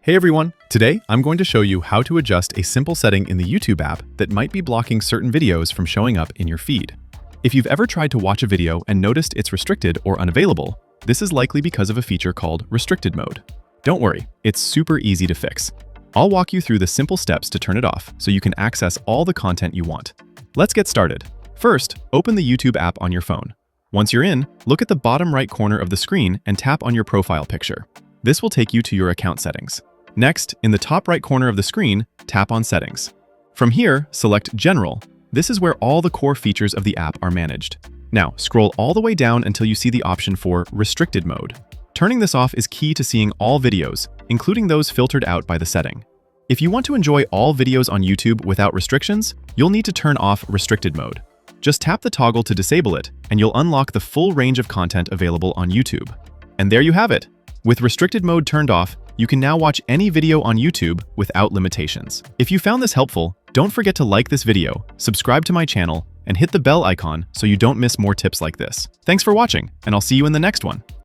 Hey everyone! Today, I'm going to show you how to adjust a simple setting in the YouTube app that might be blocking certain videos from showing up in your feed. If you've ever tried to watch a video and noticed it's restricted or unavailable, this is likely because of a feature called restricted mode. Don't worry, it's super easy to fix. I'll walk you through the simple steps to turn it off so you can access all the content you want. Let's get started. First, open the YouTube app on your phone. Once you're in, look at the bottom right corner of the screen and tap on your profile picture. This will take you to your account settings. Next, in the top right corner of the screen, tap on Settings. From here, select General. This is where all the core features of the app are managed. Now, scroll all the way down until you see the option for Restricted Mode. Turning this off is key to seeing all videos, including those filtered out by the setting. If you want to enjoy all videos on YouTube without restrictions, you'll need to turn off Restricted Mode. Just tap the toggle to disable it, and you'll unlock the full range of content available on YouTube. And there you have it! With Restricted Mode turned off, you can now watch any video on YouTube without limitations. If you found this helpful, don't forget to like this video, subscribe to my channel, and hit the bell icon so you don't miss more tips like this. Thanks for watching, and I'll see you in the next one.